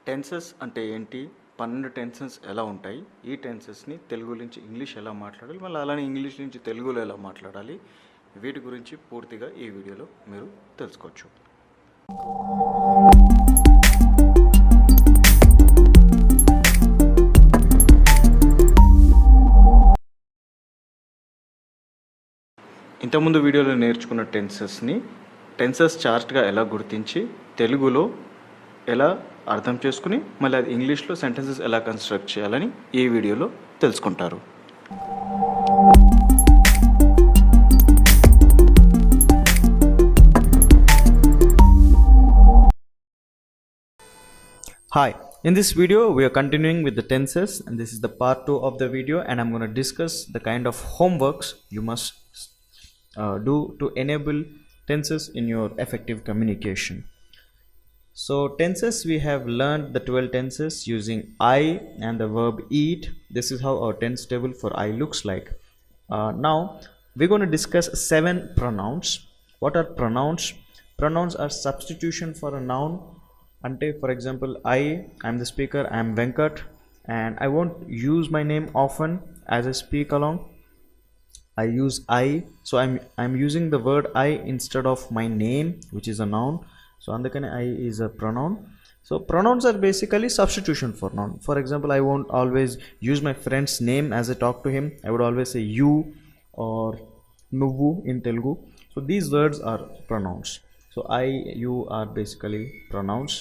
Tenses అంటే ఏంటి, 12 tenses ఎలా ఉంటాయి, ఈ టెన్సెస్ని తెలుగు నుంచి ఇంగ్లీష్ ఎలా మాట్లాడాలి, మళ్ళీ అలానే ఇంగ్లీష్ నుంచి తెలుగులో ఎలా మాట్లాడాలి, వీటి గురించి పూర్తిగా ఈ వీడియోలో మీరు తెలుసుకోవచ్చు. ఇంతకుముందు వీడియోలో నేర్చుకున్న టెన్సెస్ చార్ట్గా ఎలా గుర్తించి తెలుగులో ఎలా అర్థం చేసుకుని మళ్ళీ అది ఇంగ్లీష్లో సెంటెన్సెస్ ఎలా కన్స్ట్రక్ట్ చేయాలని ఈ వీడియోలో తెలుసుకుంటారు. Hi, in this video we are continuing with the tenses, and this is the part 2 of the video, and I'm going to discuss the kind of homeworks you must do to enable tenses in your effective communication. So tenses, we have learned the 12 tenses using I and the verb eat. This is how our tense table for I looks like. Now we're going to discuss 7 pronouns. What are pronouns? Pronouns are substitution for a noun. Ante, for example, I'm the speaker, I'm Venkat, and I won't use my name often as I speak along. I use I, so I'm using the word I instead of my name, which is a noun. So andukane I is a pronoun. So pronouns are basically substitution for noun. For example, I won't always use my friend's name as I talk to him. I would always say you or nuvu in Telugu. So these words are pronouns. So I, you are basically pronouns.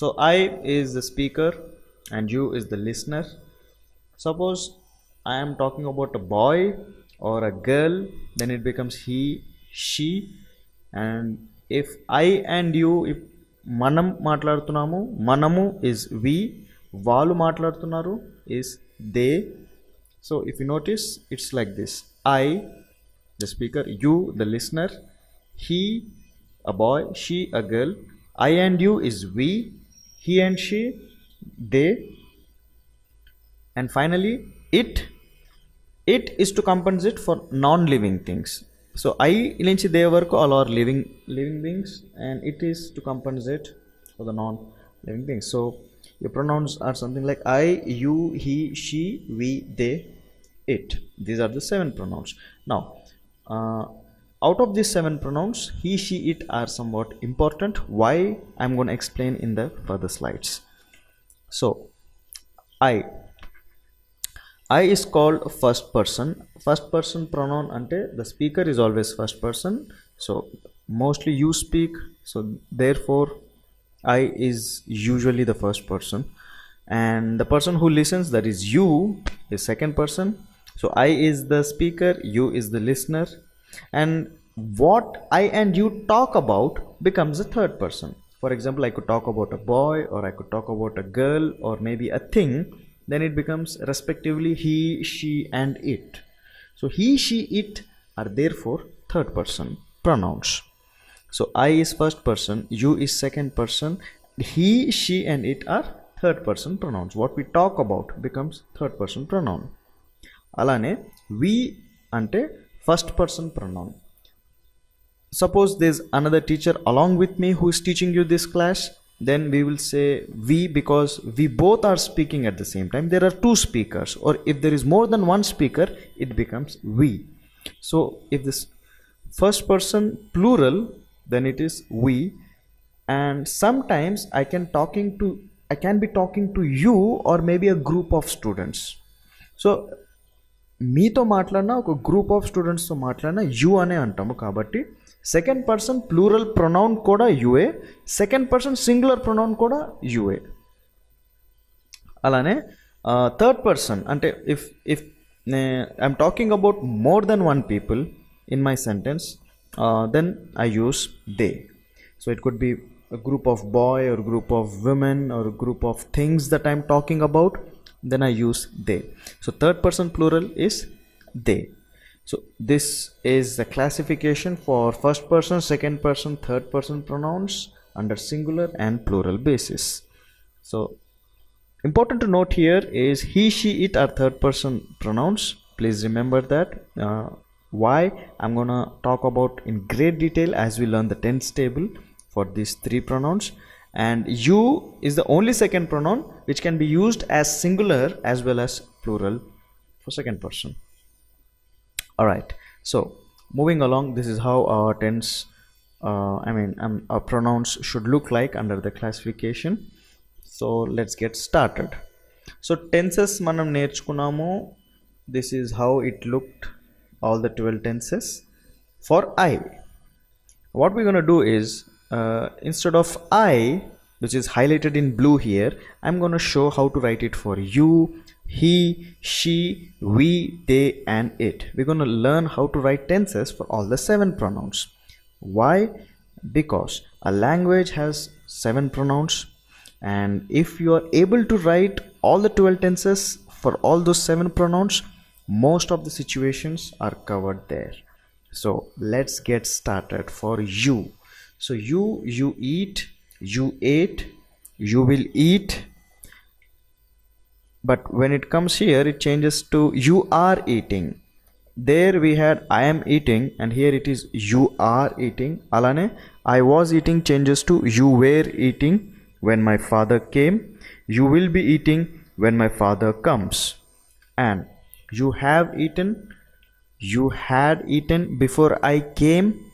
So I is the speaker and you is the listener. Suppose I am talking about a boy or a girl, then it becomes he, she. And if I and you, if manam matladutunnamo, manamu is we, vaalu matladutunnaru is they. So if you notice, it's like this: I, the speaker, you, the listener, he, a boy, she, a girl. I and you is we, he and she, they. And finally, it is to compensate for non-living things. So I nunchi they varaku all are living beings, and it is to compensate for the non-living things. So your pronouns are something like I, you, he, she, we, they, it. These are the 7 pronouns. Now out of these 7 pronouns, he, she, it are somewhat important. Why? I'm going to explain in the further slides. So I is called first person. First person pronoun ante the speaker is always first person. So mostly you speak, so therefore I is usually the first person, and the person who listens, that is you, is second person. So I is the speaker, you is the listener, and what I and you talk about becomes the third person. For example, I could talk about a boy, or I could talk about a girl, or maybe a thing. Then it becomes respectively he, she, and it. So he, she, it are therefore third person pronouns. So I is first person, you is second person, he, she, and it are third person pronouns. What we talk about becomes third person pronoun. Alane we ante first person pronoun. Suppose there's another teacher along with me who is teaching you this class, then we will say we because we both are speaking at the same time. There are 2 speakers, or if there is more than 1 speaker, it becomes we. So if this first person plural, then it is we. And sometimes I can be talking to you or maybe a group of students. So మీతో మాట్లాడినా ఒక group of స్టూడెంట్స్తో మాట్లాడినా you అనే అంటాము. కాబట్టి second person plural pronoun కూడా యుఏ, second person singular pronoun కూడా యుఏ. అలానే థర్డ్ పర్సన్ అంటే if I'm talking about more than 1 people in my sentence, then I use they. So it could be a group of boy or group of women or a group of things that I'm talking about, then I use they. So third person plural is they. So this is the classification for first person, second person, third person pronouns under singular and plural basis. So important to note here is he, she, it are third person pronouns. Please remember that. Why? I'm gonna talk about in great detail as we learn the tense table for these 3 pronouns. and you is the only second pronoun which can be used as singular as well as plural for second person. All right, so moving along, this is how our tense our pronouns should look like under the classification. So let's get started. So tenses manam నేర్చుకున్నాము. This is how it looked, all the 12 tenses for I. What we're going to do is instead of I, which is highlighted in blue here, I'm going to show how to write it for you, he, she, we, they and it. We're going to learn how to write tenses for all the 7 pronouns. Why? Because a language has 7 pronouns, and if you are able to write all the 12 tenses for all those 7 pronouns, most of the situations are covered there. So let's get started for you. So you eat, you ate, you will eat. But when it comes here, it changes to you are eating. There we had I am eating, and here it is you are eating. Alane I was eating changes to you were eating when my father came. You will be eating when my father comes. And you have eaten, you had eaten before I came.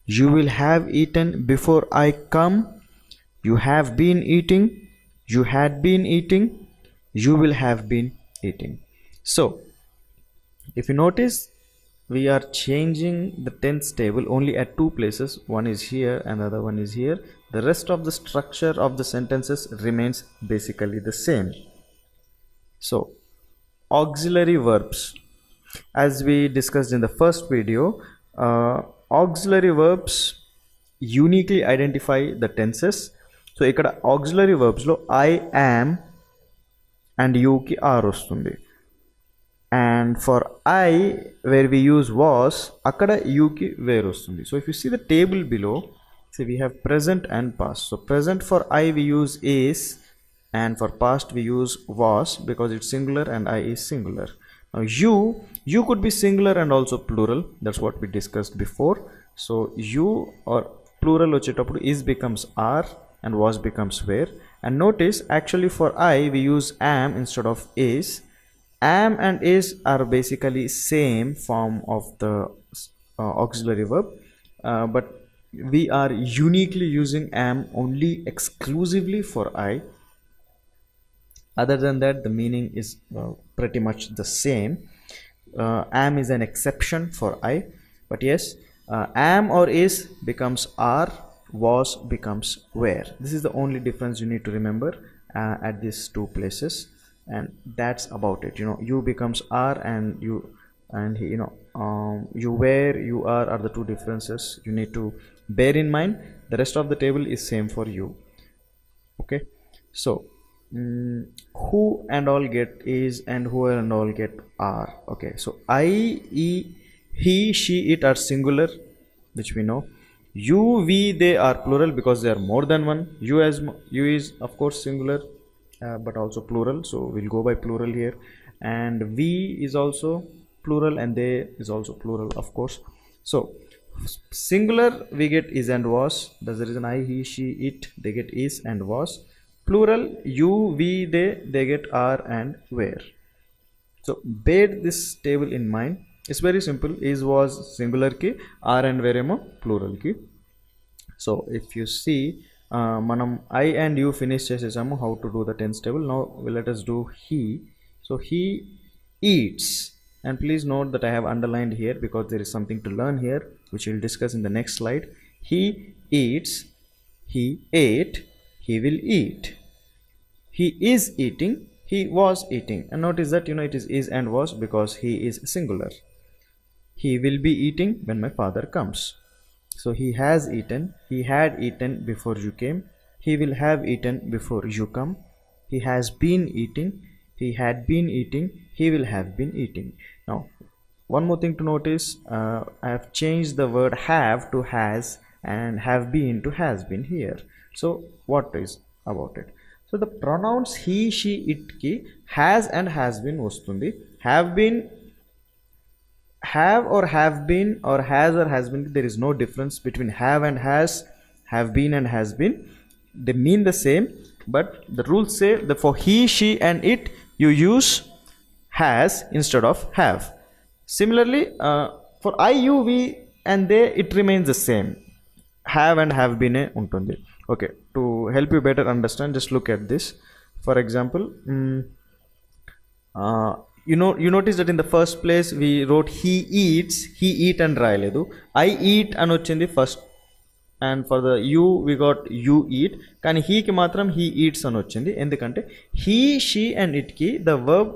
You will have eaten before I come. You have been eating, you had been eating, you will have been eating. So if you notice, we are changing the tense table only at 2 places. One is here and the other one is here. The rest of the structure of the sentences remains basically the same. So auxiliary verbs, as we discussed in the first video, auxiliary verbs uniquely identify the tenses. So ikkada auxiliary verbs lo I am and you ki are ostundi, and for I where we use was, akkada you ki where ostundi. So if you see the table below, see we have present and past. So present for I we use is, and for past we use was because it's singular and I is singular. Now you could be singular and also plural. That's what we discussed before. So you or plural వచ్చేటప్పుడు is becomes are and was becomes were. And notice actually for I we use am instead of is. Am and is are basically same form of the auxiliary verb, but we are uniquely using am only exclusively for I. Other than that, the meaning is pretty much the same. Am is an exception for I, but yes, am or is becomes are, was becomes were. This is the only difference you need to remember at these 2 places, and that's about it. You becomes are, and you were, you are the 2 differences you need to bear in mind. The rest of the table is same for you. Okay, so who and all get is, and who and all get are. Okay, so I, he, she, it are singular, which we know. You, we, they are plural because they are more than one. You is of course singular, but also plural, so we'll go by plural here. And we is also plural, and they is also plural, of course. So singular we get is and was. That's the reason I, he, she, it, they get is and was. Plural you, we, they get are and were. So bear this table in mind. It's very simple. Is, was singular ki, are and were emo plural ki. So if you see, manam I and you finish chesamu how to do the tense table. Now let us do he. So he eats, and please note that I have underlined here because there is something to learn here which we'll discuss in the next slide. He eats, he ate, he will eat. He is eating, he was eating. And notice that it is and was because he is singular. He will be eating when my father comes. So he has eaten, he had eaten before you came. He will have eaten before you come. He has been eating, he had been eating, he will have been eating. Now one more thing to notice, I have changed the word have to has and have been to has been here. So what is about it? So the pronouns he, she, it ki has and has been vastundi. Have been, have or have been, or has or has been, there is no difference between have and has, have been and has been. they mean the same, but the rules say that for he, she and it you use has instead of have. Similarly, for I, you, we and they, it remains the same. Have and have been untundi. Okay, to help you better understand, just look at this. For example, you notice that in the first place we wrote he eats, he eat and రాయలేదు. I eat అని వచ్చింది first, and for the you we got you eat, కానీ హీకి మాత్రం he eats అని వచ్చింది. ఎందుకంటే he, she and it కి the verb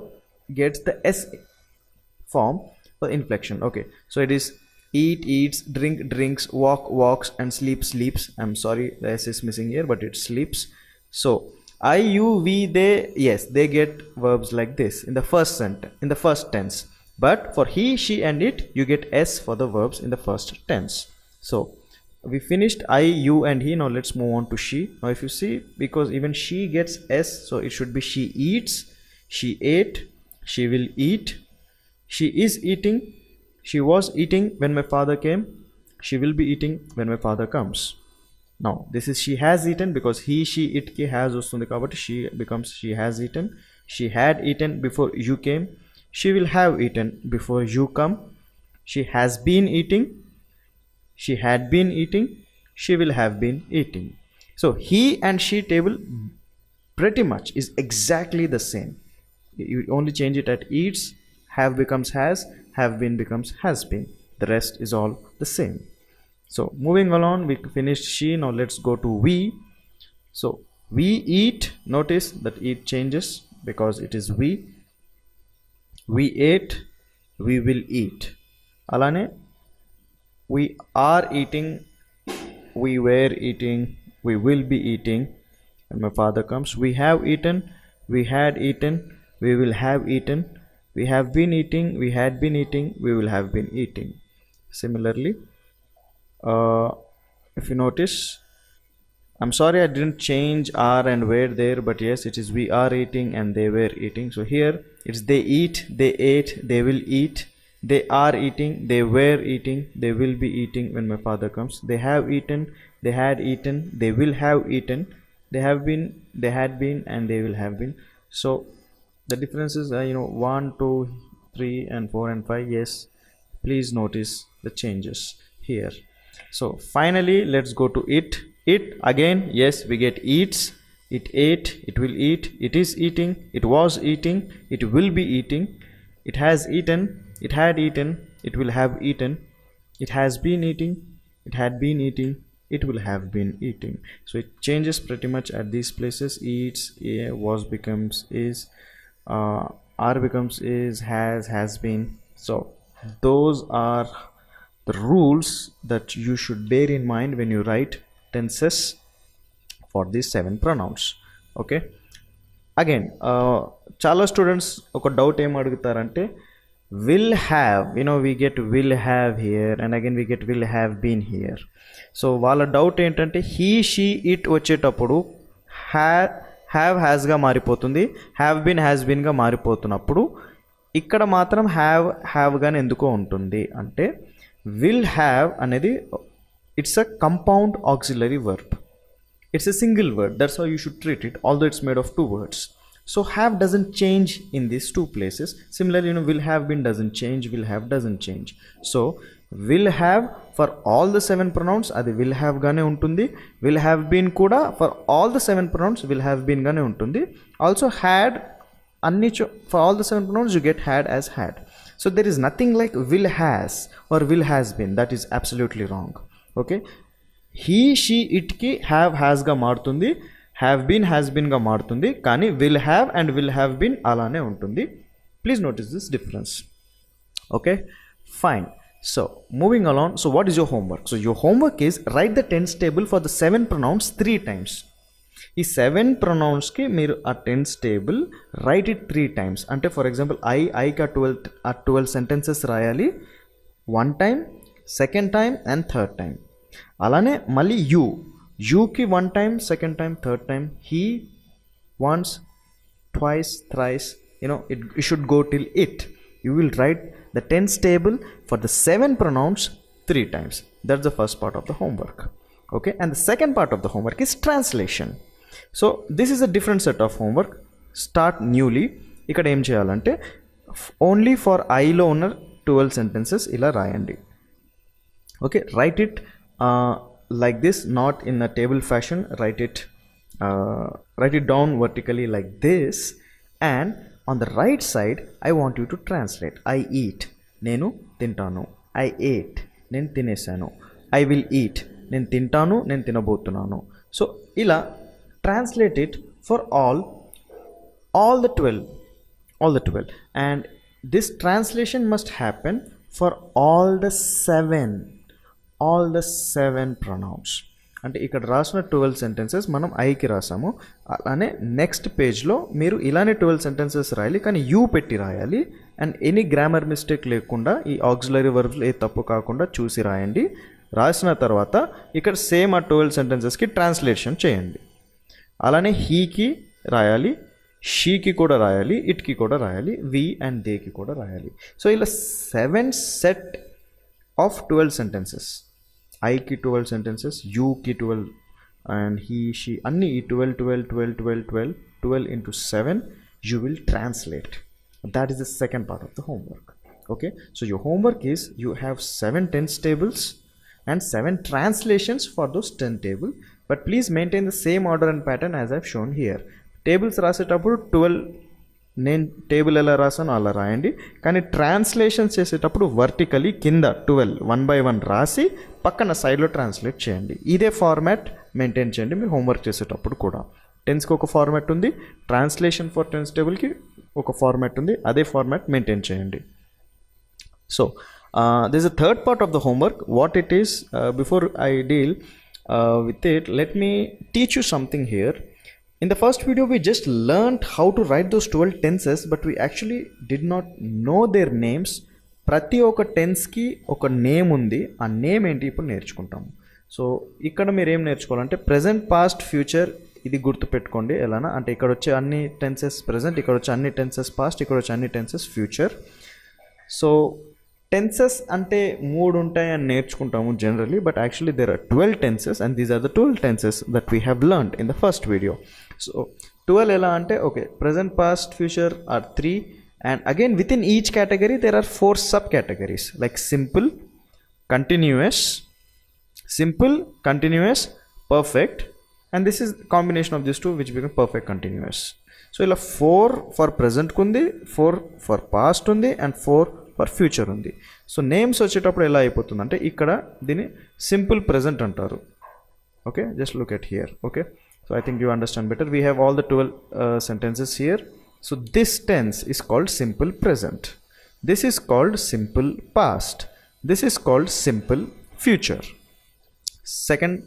gets the s form for inflection. Okay, so it is eat, eats, drink, drinks, walk, walks, and sleep, sleeps. I'm sorry, the s is missing here, but it sleeps. So I, you, we, they, yes, they get verbs like this in the first sentence, in the first tense. But for he, she and it, you get s for the verbs in the first tense. So we finished I, you and he. Now let's move on to she. Now if you see, because even she gets s, so it should be she eats, she ate, she will eat, she is eating, she was eating when my father came, she will be eating when my father comes. Now this is she has eaten, because he, she, it ki has vastundi kabatti she becomes she has eaten. She had eaten before you came, she will have eaten before you come. She has been eating, she had been eating, she will have been eating. So he and she table pretty much is exactly the same. You only change it at eats, have becomes has, have been becomes has been. The rest is all the same. So moving along, we finished she. Now let's go to we. So we eat, notice that eat changes because it is we. We ate, we will eat. Alane, we are eating, we were eating, we will be eating when my father comes. We have eaten, we had eaten, we will have eaten. We have been eating, we had been eating, we will have been eating. Similarly, if you notice, I'm sorry I didn't change are and were there, but yes, it is we are eating and they were eating. So here it's they eat, they ate, they will eat, they are eating, they were eating, they will be eating when my father comes. They have eaten, they had eaten, they will have eaten, they have been, they had been, and they will have been. So the differences are 1, 2, 3 and 4 and 5. Yes, please notice the changes here. So finally let's go to it. It again, yes, we get eats, it ate, it will eat, it is eating, it was eating, it will be eating, it has eaten, it had eaten, it will have eaten, it has been eating, it had been eating, it will have been eating. So it changes pretty much at these places. Eats, was becomes is, are becomes is, has been. So those are the rules that you should bear in mind when you write tenses for these 7 pronouns. Okay, again, చాలా students ఒక doubt ఏం అడుగుతారంటే, will have, we get will have here and again we get will have been here. So వాళ్ళ doubt ఏంటంటే he, she, it వచ్చేటప్పుడు have హ్యాస్గా మారిపోతుంది, have been has బీన్గా మారిపోతున్నప్పుడు ఇక్కడ మాత్రం హ్యావ్గానే ఎందుకో ఉంటుంది అంటే, విల్ హ్యావ్ అనేది it's a compound auxiliary verb. It's a single word, that's how you should treat it, although it's made of 2 words. So have doesn't change in these 2 places. Similarly, will have been doesn't change, will have doesn't change. So will have for all the 7 pronouns adi will have gane untundi, will have been kuda for all the 7 pronouns will have been gane untundi. Also had for all the 7 pronouns you get had as had. So there is nothing like will has or will has been. That is absolutely wrong. Okay, he, she, it ki have has ga మారుతుంది, have been has been గా మారుతుంది, కానీ will have and will have been అలానే ఉంటుంది. Please notice this difference. Okay, fine. So moving along, so what is your homework? So your homework is write the tense table for the 7 pronouns 3 times. ఈ 7 pronouns కి మీరు ఆ tense table write it 3 times. అంటే for example ఐకి 12 sentences రాయాలి, 1 time, 2nd time and 3rd time. అలానే మళ్ళీ యూకి 1 time, 2nd time, 3rd time, he once, twice, thrice, it should go till it. You will write the tense table for the 7 pronouns 3 times. That's the first part of the homework. Okay, and the second part of the homework is translation. So this is a different set of homework. Start newly. ఇక్కడ ఏం చేయాలంటే only for ఐలో ఉన్న 12 sentences ఇలా రాయండి. Okay, right it like this, not in a table fashion. Write it down vertically like this, and on the right side I want you to translate. I eat, నేను తింటాను. I ate, నేను తినేసాను. I will eat, నేను తింటాను, నేను తినబోతున్నాను. So ఇలా translate it for all the 12, and this translation must happen for all the seven pronouns. అంటే ఇక్కడ రాసిన 12 sentences మనం ఐకి రాసాము. అలానే నెక్స్ట్ పేజ్లో మీరు ఇలానే 12 sentences రాయాలి, కానీ యూ పెట్టి రాయాలి. అండ్ ఎనీ గ్రామర్ మిస్టేక్ లేకుండా, ఈ ఆక్సిలరీ వర్బ్స్ ఏ తప్పు కాకుండా చూసి రాయండి. రాసిన తర్వాత ఇక్కడ సేమ్ ఆ 12 sentencesకి ట్రాన్స్లేషన్ చేయండి. అలానే హీకి రాయాలి, షీకి కూడా రాయాలి, ఇట్కి కూడా రాయాలి, వి అండ్ దేకి కూడా రాయాలి. సో ఇలా 7 set of 12 sentences. ఐకి 12 sentences, యూకి 12, అండ్ హీ షీ అన్ని ఈ 12 into 7 you will translate. That is the second part of the homework. Okay, so your homework is you have 7 tense tables and 7 translations for those 10 tables, but please maintain the same order and pattern as I've shown here. Tables రాసేటప్పుడు 12 నేను table ఎలా రాసానో అలా రాయండి, కానీ translations చేసేటప్పుడు vertically కింద 12 1 by 1 రాసి పక్కన సైడ్లో ట్రాన్స్లేట్ చేయండి. ఇదే ఫార్మాట్ మెయింటైన్ చేయండి మీరు హోంవర్క్ చేసేటప్పుడు కూడా. టెన్స్కి ఒక ఫార్మాట్ ఉంది, ట్రాన్స్లేషన్ ఫర్ టెన్స్ టేబుల్కి ఒక ఫార్మాట్ ఉంది, అదే ఫార్మాట్ మెయింటైన్ చేయండి. So this is the third part of the homework. What it is, before I deal with it, let me teach you something here. In the first video we just learned how to write those 12 tenses, but we actually did not know their names. ప్రతి ఒక్క టెన్స్కి ఒక name ఉంది, ఆ name ఏంటి ఇప్పుడు నేర్చుకుంటాము. So ఇక్కడ మీరు ఏం నేర్చుకోవాలంటే ప్రెజెంట్, పాస్ట్, ఫ్యూచర్, ఇది గుర్తుపెట్టుకోండి. ఎలానా అంటే ఇక్కడ వచ్చే అన్ని టెన్సెస్ ప్రెజెంట్, ఇక్కడ వచ్చే అన్ని టెన్సెస్ పాస్ట్, ఇక్కడ వచ్చే అన్ని టెన్సెస్ ఫ్యూచర్. సో టెన్సెస్ అంటే 3 ఉంటాయని నేర్చుకుంటాము generally, but actually there are 12 tenses, and these are the 12 tenses that we have learned in the first video. So 12 ఎలా అంటే, okay, present, past, future are 3, and again within each category there are 4 subcategories like simple, continuous, perfect, and this is combination of these two which become perfect continuous. So ఇలా 4 for present ఉంది, 4 for past ఉంది, and 4 for future ఉంది. So names వచ్చేటప్పుడు ఎలా అయిపోతుందంటే ఇక్కడ దీన్ని simple present అంటారు. Okay, just look at here. Okay, so I think you understand better. We have all the 12 sentences here. So this tense is called simple present, this is called simple past, this is called simple future. Second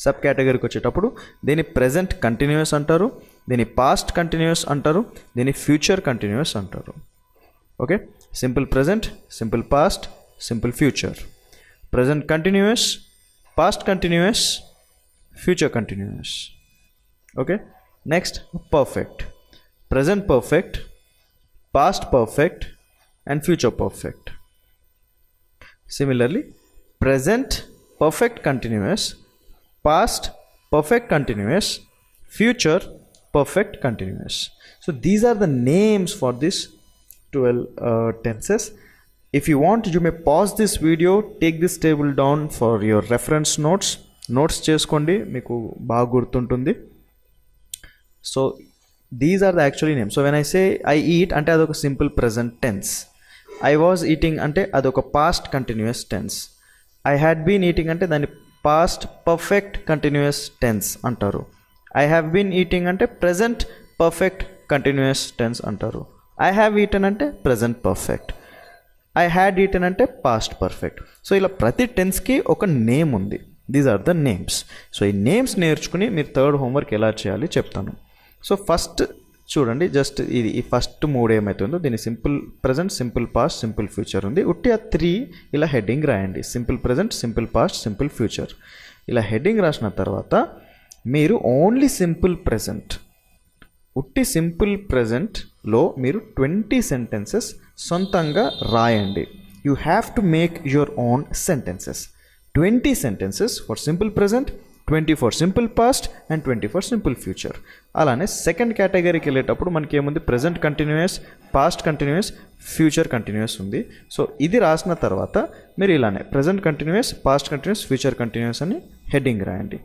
sub కేటగిరీకి వచ్చేటప్పుడు దీన్ని present continuous అంటారు, దీన్ని past continuous అంటారు, దీన్ని future continuous అంటారు. Okay, simple present, simple past, simple future. Present continuous, past continuous, future continuous. Okay, next perfect. Present perfect, past perfect, and future perfect. Similarly, present perfect continuous, past perfect continuous, future perfect continuous. So these are the names for this 12 tenses. If you want, you may pause this video, take this table down for your reference notes చేసుకోండి, మీకు బాగా గుర్తుంటుంది. So these are the actually names. So when I say I eat అంటే అదొక simple present tense, I was eating అంటే అదొక past continuous tense, I had been eating అంటే దాన్ని పాస్ట్ పర్ఫెక్ట్ కంటిన్యూస్ టెన్స్ అంటారు, ఐ హ్యావ్ బీన్ ఈటింగ్ అంటే present perfect continuous tense అంటారు, I have eaten అంటే present perfect, I had eaten అంటే past perfect. So ఇలా ప్రతి టెన్స్కి ఒక నేమ్ ఉంది. These are the names. So ఈ నేమ్స్ నేర్చుకుని మీరు థర్డ్ హోంవర్క్ ఎలా చేయాలి చెప్తాను. సో ఫస్ట్ చూడండి, జస్ట్ ఇది ఈ ఫస్ట్ 3 ఏమవుతుందో దీన్ని simple present, simple past, simple future ఉంది. ఉట్టి ఆ 3 ఇలా హెడ్డింగ్ రాయండి, simple present, simple past, simple future. ఇలా హెడ్డింగ్ రాసిన తర్వాత మీరు ఓన్లీ సింపుల్ ప్రెజెంట్, ఉట్టి సింపుల్ ప్రెజెంట్లో మీరు 20 sentences సొంతంగా రాయండి. You have to make your own sentences. 20 sentences for simple present, 20 for simple past and 20 for simple future. అలానే సెకండ్ కేటగిరీకి వెళ్ళేటప్పుడు మనకి ఏముంది, present continuous, past continuous, future continuous ఉంది. సో ఇది రాసిన తర్వాత మీరు ఇలానే present continuous, past continuous, future continuous అని హెడ్డింగ్ రాయండి.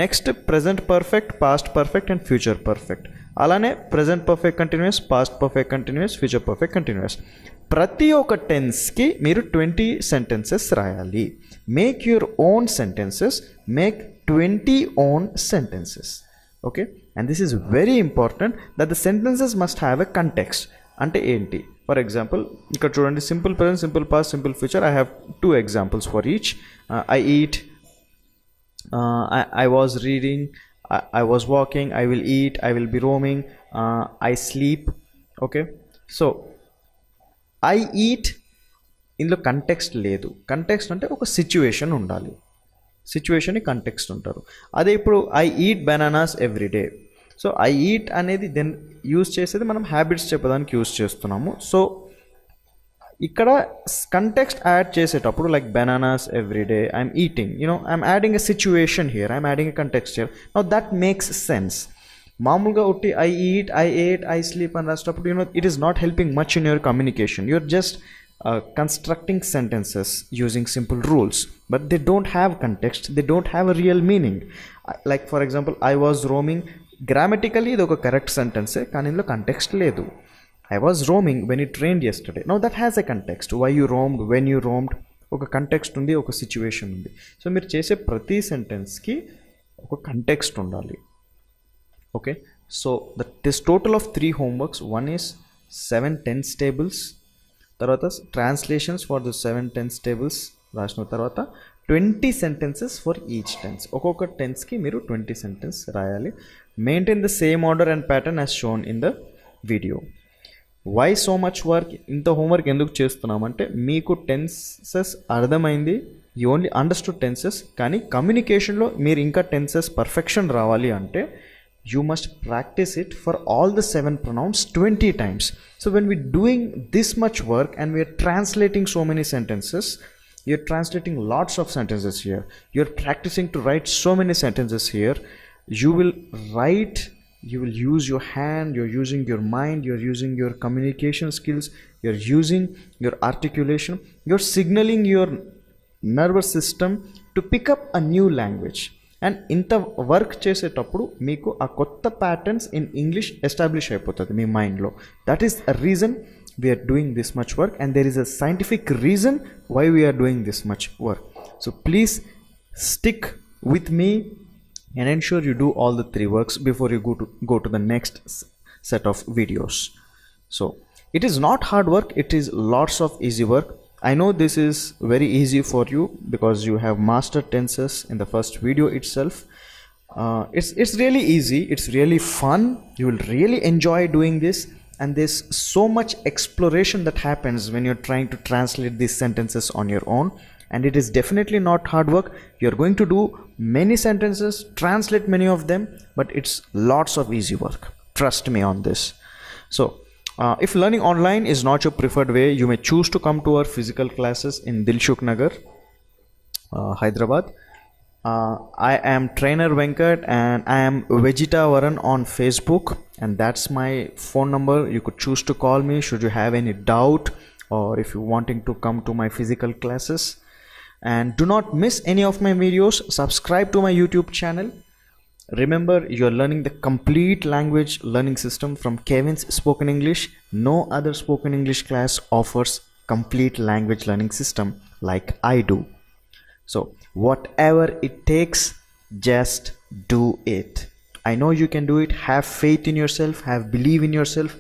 Next present perfect, past perfect and future perfect. అలానే present perfect continuous, past perfect continuous, future perfect continuous. ప్రతి ఒక్క టెన్స్కి మీరు 20 సెంటెన్సెస్ రాయాలి. Make your own sentences, make 20 own sentences. Okay, and this is very important that the sentences must have a context. అంటే ఏంటి, for example ఇక్కడ చూడండి, simple present, simple past, simple future. I have 2 examples for each. I eat, I was reading, I was walking, I will eat, I will be roaming, I sleep. Okay, so I eat ఇందులో context లేదు. Context అంటే ఒక situation ఉండాలి, సిచ్యువేషన్ని context ఉంటారు. అదే ఇప్పుడు I eat bananas every day. So I eat అనేది దెన్ యూజ్ చేసేది మనం హ్యాబిట్స్ చెప్పడానికి యూజ్ చేస్తున్నాము. సో ఇక్కడ కంటెక్స్ట్ యాడ్ చేసేటప్పుడు like bananas every day, I'm eating, I'm adding a situation here, I'm adding a context here. Now that makes sense. మామూలుగా ఉట్టి I eat, I ate, I sleep అని రాసేటప్పుడు it is not helping much in your communication. You're just constructing sentences using simple rules, but they don't have context, they don't have a real meaning. Like for example, I was roaming, grammatically ఇది ఒక correct సెంటెన్సే, కానీ ఇందులో context లేదు. I was roaming when it rained yesterday. Now that has a context. Why you roamed, when you roamed, ఒక context ఉంది, ఒక situation ఉంది. So మీరు చేసే ప్రతి సెంటెన్స్కి ఒక కంటెక్స్ట్ ఉండాలి. Okay, so this total of 3 homeworks. One is 7 tense tables, తర్వాత translations for the 7 tense tables రాసిన తర్వాత 20 sentences ఫర్ ఈచ్ టెన్స్. ఒక్కొక్క టెన్స్కి మీరు 20 సెంటెన్స్ రాయాలి. Maintain the same order and pattern as shown in the video. Why so much work? ఇంత homework ఎందుకు చేస్తున్నామంటే మీకు టెన్సెస్ అర్థమైంది, యూ ఓన్లీ అండర్స్టూడ్ టెన్సెస్, కానీ కమ్యూనికేషన్లో మీరు ఇంకా టెన్సెస్ పర్ఫెక్షన్ రావాలి అంటే you must practice it for all the 7 pronouns 20 times. So when we're doing this much work and we are translating so many sentences, you're translating lots of sentences here, you're practicing to write so many sentences here, you will write, you will use your hand, you're using your mind, you're using your communication skills, you're using your articulation, you're signaling your nervous system to pick up a new language. And ఇంత work చేసేటప్పుడు మీకు ఆ కొత్త patterns in English establish అయిపోతుంది మీ మైండ్లో. That is a reason we're doing this much work, and there is a scientific reason why we're doing this much work. So please stick with me and ensure you do all the 3 works before you go to the next set of videos. So it is not hard work, it is lots of easy work. I know this is very easy for you because you have mastered tenses in the first video itself. It's really easy, it's really fun, you will really enjoy doing this, and there's so much exploration that happens when you're trying to translate these sentences on your own. And it is definitely not hard work. You're going to do many sentences, translate many of them, but it's lots of easy work. Trust me on this. So if learning online is not your preferred way, you may choose to come to our physical classes in Dilshuk Nagar, Hyderabad. I am Trainer Venkat and I am Vegeta Varan on Facebook, and that's my phone number. You could choose to call me should you have any doubt or if you're wanting to come to my physical classes. And do not miss any of my videos. Subscribe to my YouTube channel. Remember, you're learning the complete language learning system from Kevin's Spoken English. No other spoken English class offers complete language learning system like I do. So whatever it takes, just do it. I know you can do it. Have faith in yourself, have belief in yourself,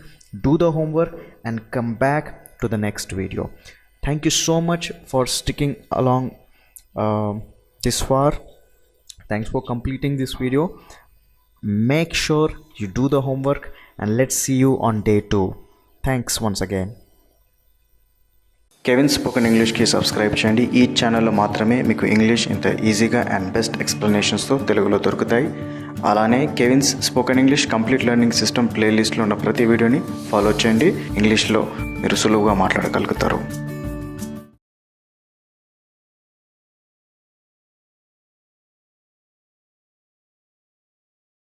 do the homework and come back to the next video. Thank you so much for sticking along this far. Thanks for completing this video. Make sure you do the homework and let's see you on day 2. Thanks once again. Kevin's Spoken English కి subscribe చేయండి. ఈ ఛానల్లో మాత్రమే మీకు English ఇంత ఈజీగా and best ఎక్స్ప్లెనేషన్స్తో తెలుగులో దొరుకుతాయి. అలానే Kevin's spoken English complete learning system ప్లేలిస్ట్లో ఉన్న ప్రతి వీడియోని ఫాలో చేయండి. ఇంగ్లీష్లో మీరు సులువుగా మాట్లాడగలుగుతారు.